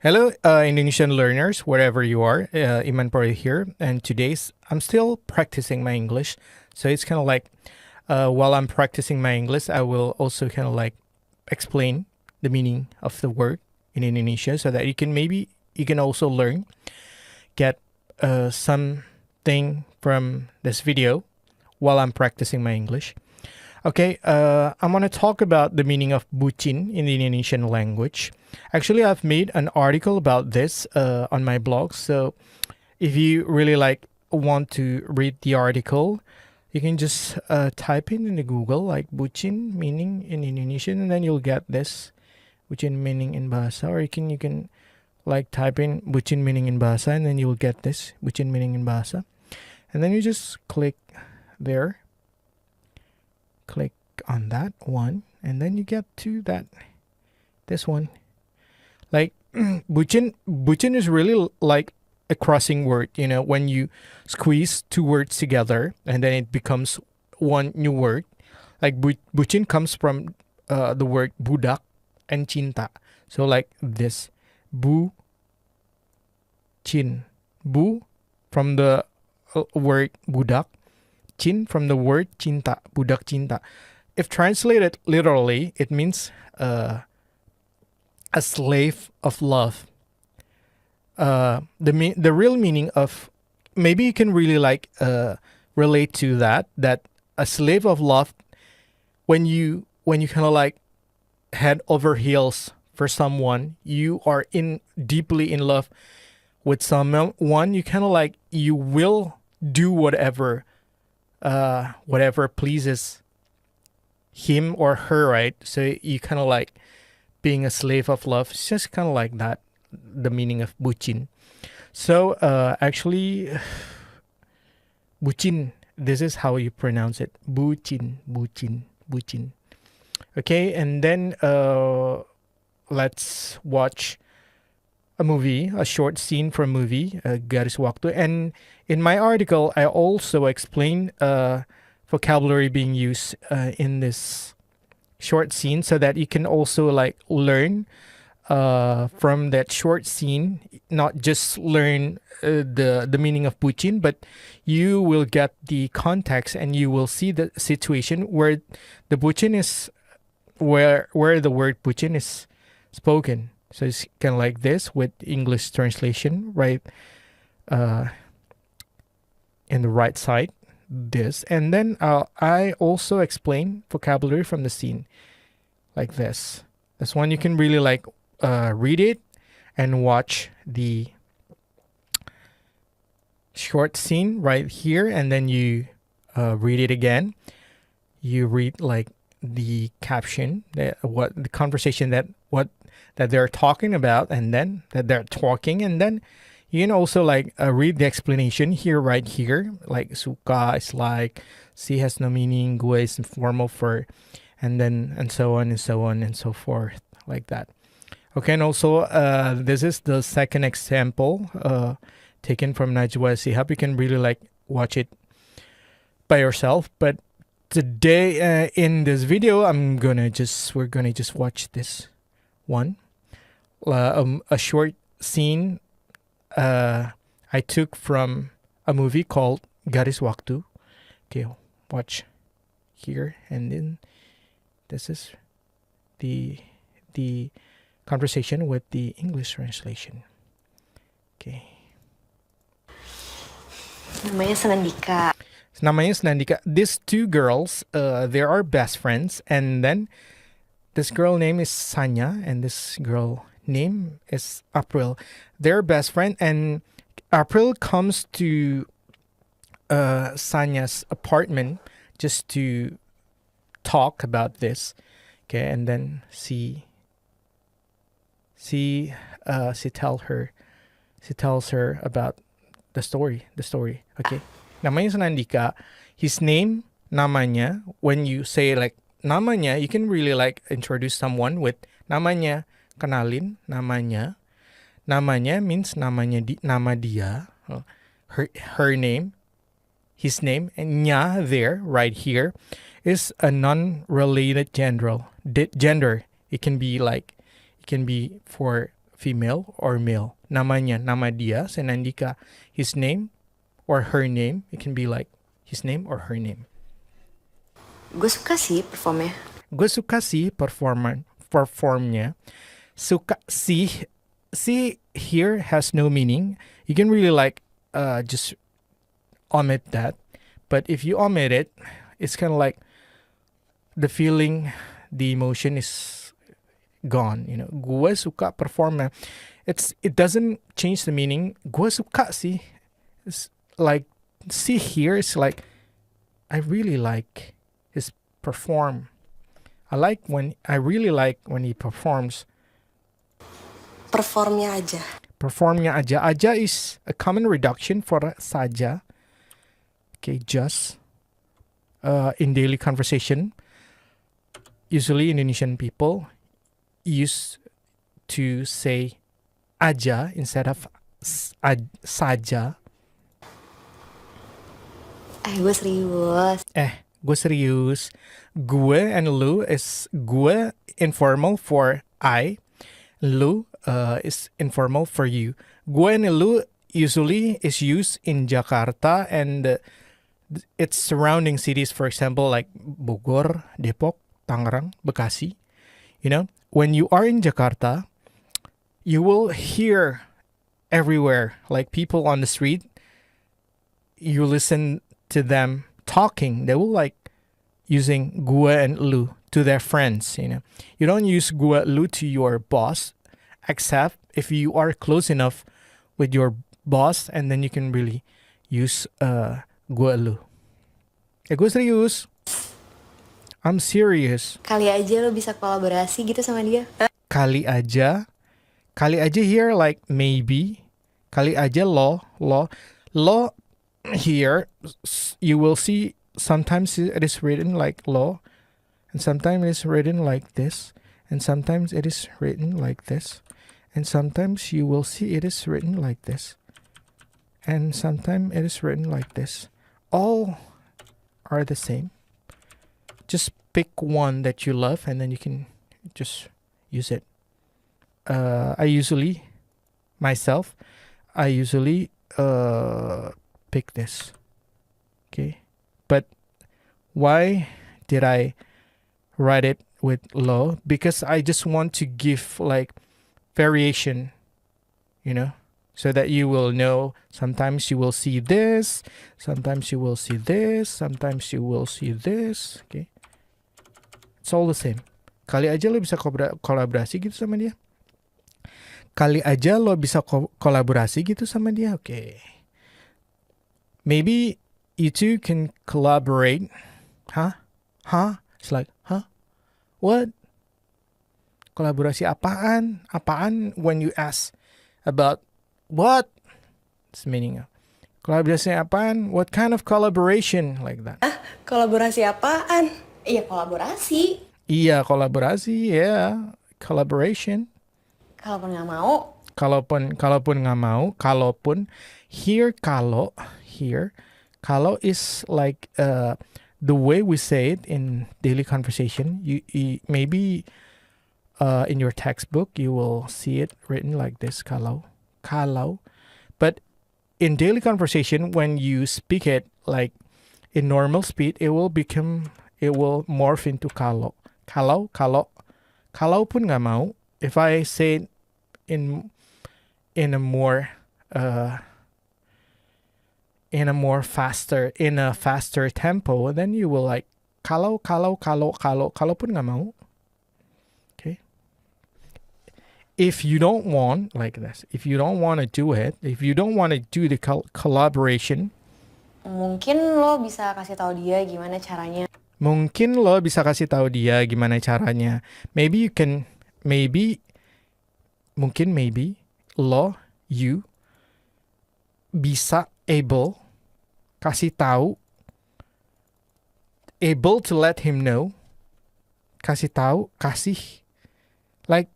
Hello, Indonesian learners, wherever you are. U-Phoria here, and today's I'm still practicing my English, so it's kind of like while I'm practicing my English, I will also kind of like explain the meaning of the word in Indonesia, so that you can also learn, get something from this video while I'm practicing my English. Okay, I'm going to talk about the meaning of bucin in the Indonesian language. Actually, I've made an article about this on my blog. So if you really want to read the article, you can just type in the Google like bucin meaning in Indonesian, and then you'll get this bucin meaning in bahasa. Or you can like type in bucin meaning in bahasa, and then you'll get this bucin meaning in bahasa. And then you just click there. Click on that one, and then you get to this one. Like bucin is really like a crossing word, when you squeeze two words together and then it becomes one new word. Like bucin comes from the word BUdak and CINta. So like this, bu cin, bu from the word budak, cin from the word CINta, BUdak CINta. If translated literally, it means a slave of love. The real meaning of, maybe you can really relate to that a slave of love, when you kind of like head over heels for someone, you are deeply in love with someone, you kind of like, you will do whatever pleases him or her, right? So you kind of like being a slave of love. It's just kind of like that, the meaning of bucin. So actually, bucin, this is how you pronounce it. Bucin, bucin, bucin. Okay, and then let's watch a movie, a short scene from a movie, Garis Waktu. And in my article, I also explain vocabulary being used in this short scene, so that you can also like learn from that short scene, not just learn the meaning of bucin, but you will get the context and you will see the situation where the bucin is, where the word bucin is spoken. So it's kind of like this with English translation, right? In the right side, this. And then I also explain vocabulary from the scene like this. This one you can really like read it and watch the short scene right here, and then you read it again. You read like the caption, what the conversation that they're talking about, and then that they're talking, and then you can also like read the explanation here, right here. Like suka is like, si has no meaning, gue is informal for, and then and so on and so on and so forth, like that. Okay, and also this is the second example taken from Najwa Shihab. You can really like watch it by yourself, but today in this video we're gonna just watch this one, a short scene I took from a movie called Garis Waktu. Okay, watch here, and then this is the conversation with the English translation. Okay. Namanya Senandika. These two girls, they are best friends, and then this girl name is Sanya, and this girl name is April. They're best friend, and April comes to Sanya's apartment just to talk about this. Okay, and then she tells her about the story. Okay, namanya Senandika. His name, namanya. When you say like namanya, you can really like introduce someone with namanya. Kenalin namanya. Namanya means nama dia. Her name, his name, and nya there, right here, is a non-related gender. It can be for female or male. Namanya, nama dia, Senandika, his name or her name. It can be like his name or her name. Gue suka sih performnya. Gue suka sih performnya. Suka sih here has no meaning. You can really like just omit that. But if you omit it, it's kind of like the feeling, the emotion is gone. Gue suka performnya. It doesn't change the meaning. Gue suka sih. It's like see here. It's like I really like his perform. I really like when he performs. Performnya aja. Performnya aja. Aja is a common reduction for saja. Okay, just. In daily conversation, usually Indonesian people used to say aja instead of saja. Gue serius. Gue serius. Gue and lu is gue informal for I. Lu is informal for you. Gue and lu usually is used in Jakarta and its surrounding cities, for example, like Bogor, Depok, Tangerang, Bekasi. When you are in Jakarta, you will hear everywhere, like people on the street, you listen to them talking. They will like using gue and lu to their friends. You don't use gue lu to your boss, except if you are close enough with your boss, and then you can really use gue lu. Gue serius. I'm serious. Kali aja lo bisa kolaborasi gitu sama dia. Kali aja here like maybe. Kali aja lo here you will see sometimes it is written like lo, and sometimes it is written like this, and sometimes it is written like this, and sometimes you will see it is written like this, and sometimes it is written like this. All are the same. Just pick one that you love and then you can just use it. I usually pick this. Okay. But why did I write it with lo? Because I just want to give like variation, so that you will know. Sometimes you will see this, sometimes you will see this, sometimes you will see this. Okay. It's all the same. Kali aja lo bisa kolaborasi gitu sama dia. Kali aja lo bisa kolaborasi gitu sama dia. Okay. Maybe you two can collaborate. Huh? It's like, huh? What? Kolaborasi apaan? Apaan when you ask about what? It's meaning of kolaborasi apaan? What kind of collaboration? Like that. Kolaborasi apaan? Iya, kolaborasi. Iya, kolaborasi. Yeah, collaboration. Kalaupun nggak mau. Kalaupun nggak mau. Kalaupun here kalau is like the way we say it in daily conversation. You maybe in your textbook you will see it written like this. Kalau. But in daily conversation, when you speak it like in normal speed, it will morph into kalau. Kalau pun nggak mau. If I say it in a faster tempo, then you will like kalau pun nggak mau. Okay. If you don't want like this, if you don't want to do it, if you don't want to do the collaboration, mungkin lo bisa kasih tahu dia gimana caranya. Maybe you can, you bisa kasih tahu, able to let him know, kasih. Like,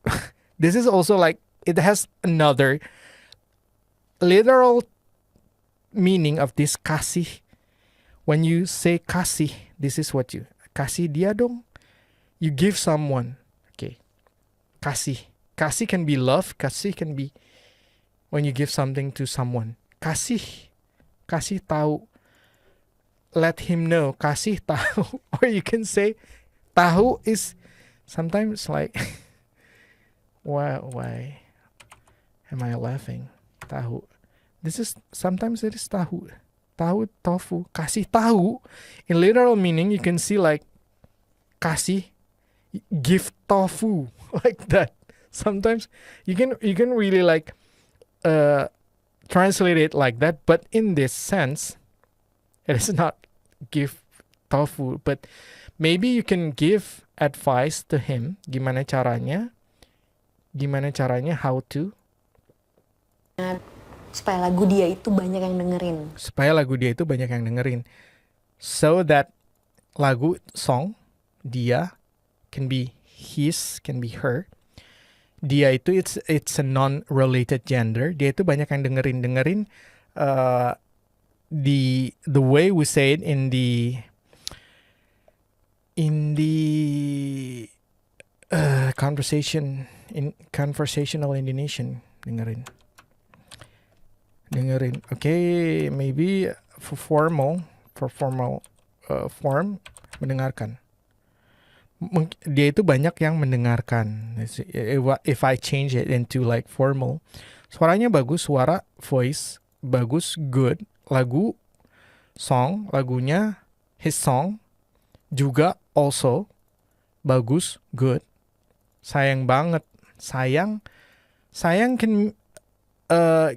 this is also like, it has another literal meaning of this kasih. When you say kasih, this is what you, kasih dia dong. You give someone, okay, kasih Kasih can be love. Kasih can be when you give something to someone. Kasih tahu. Let him know. Kasih tahu. Or you can say tahu is sometimes like why am I laughing? Tahu. Sometimes it is tahu. Tahu, tofu. Kasih tahu. In literal meaning, you can see like kasih, give tofu, like that. Sometimes you can really like translate it like that, but in this sense, it is not give tofu, but maybe you can give advice to him. Gimana caranya, how to. Supaya lagu dia itu banyak yang dengerin. So that lagu, song, dia can be his, can be her. Dia itu it's a non-related gender. Dia itu banyak yang dengerin. The way we say it in the conversational Indonesian, dengerin. Okay, maybe for formal form, mendengarkan. Dia itu banyak yang mendengarkan. If I change it into like formal, suaranya bagus, suara, voice bagus, good. Lagu, song, lagunya, his song juga also bagus, good. Sayang banget. Sayang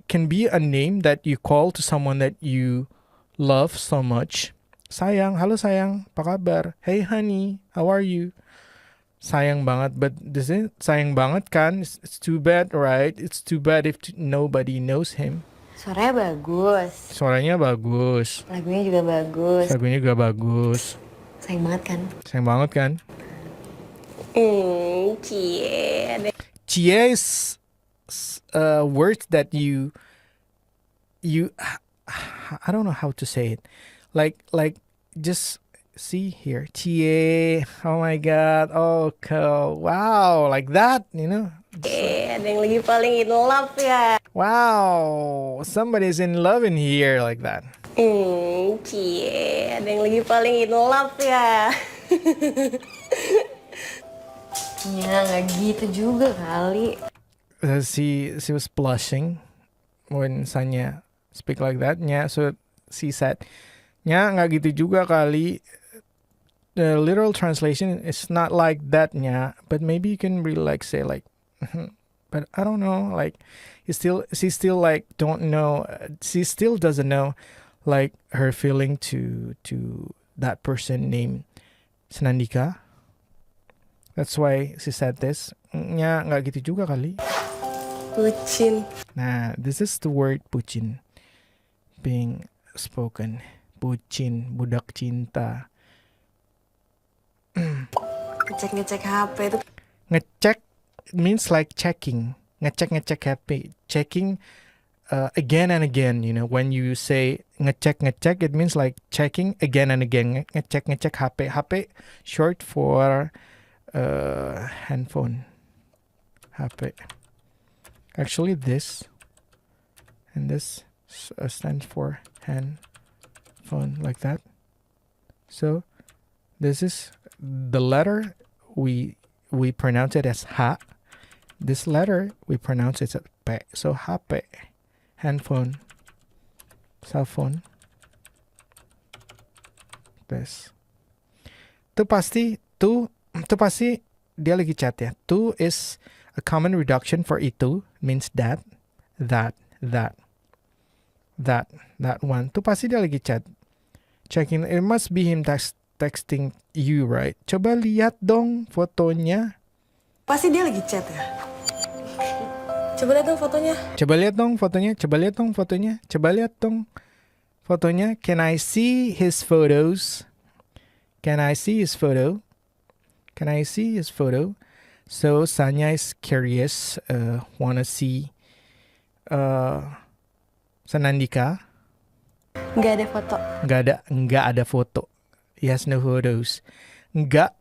can be a name that you call to someone that you love so much. Sayang, halo sayang, apa kabar? Hey honey, how are you? Sayang banget, but this is sayang banget kan? It's too bad, right? It's too bad if nobody knows him. Suaranya bagus. Lagunya juga bagus. Sayang banget kan? Cie is words that you I don't know how to say it. Like just see here. Cie. Oh my god. Oh cool. Wow, like that, you know. Ada yang lagi paling in love ya. Wow, somebody's in love in here like that. Ada yang lagi paling in love ya. Ya nggak gitu juga kali. She was blushing when Sanya speak like that. Yeah, so she said, "Nya nggak gitu juga kali." The literal translation is not like that, nya, but maybe you can really like say like, but I don't know, like she still like don't know. She still doesn't know like her feeling to that person named Senandika. That's why she said this. Nya nggak gitu juga kali. Bucin. Nah, this is the word bucin being spoken. Bucin, budak cinta. Ngecek HP itu. Ngecek means like checking. Ngecek HP. Checking again and again, you know. When you say ngecek, it means like checking again and again. Ngecek HP. HP short for handphone. HP. Actually this and this stands for handphone, like that. So this is the letter we pronounce it as ha. This letter we pronounce it as p. So HP, handphone, cell phone. This. Itu pasti dia lagi chat ya. Tu is a common reduction for itu, means that one. Tu pasti dia lagi chat. Checking, it must be him texting you, right? Coba lihat dong fotonya. Pasti dia lagi chat ya. Coba lihat dong fotonya. Can I see his photos? So Sanya is curious, wanna see Senandika. Nggak ada foto. He has no photos. Nggak.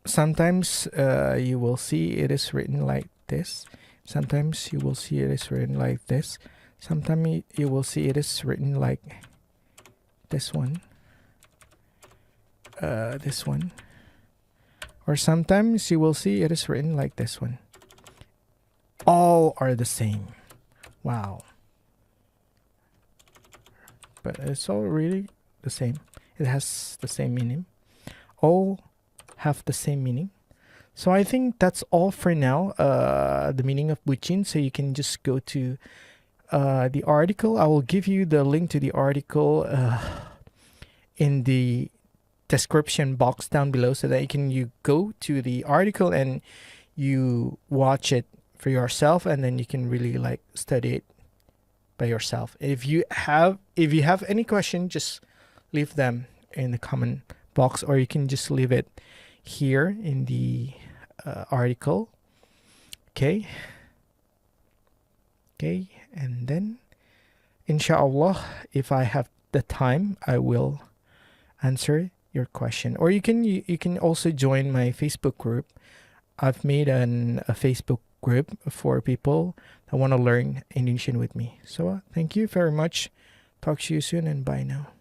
Sometimes you will see it is written like this. Sometimes you will see it is written like this. Sometimes you will see it is written like this one. This one. Or sometimes you will see it is written like this one. All are the same. Wow. But it's all really the same. It has the same meaning. All have the same meaning. So I think that's all for now. The meaning of Bucin. So you can just go to the article. I will give you the link to the article in the description box down below, so that you go to the article and you watch it for yourself, and then you can really like study it by yourself. If you have any question, just leave them in the comment box, or you can just leave it here in the article. Okay, and then inshallah, if I have the time, I will answer your question. Or you can also join my Facebook group. I've made a Facebook group for people that want to learn Indonesian with me. So thank you very much. Talk to you soon, and bye now.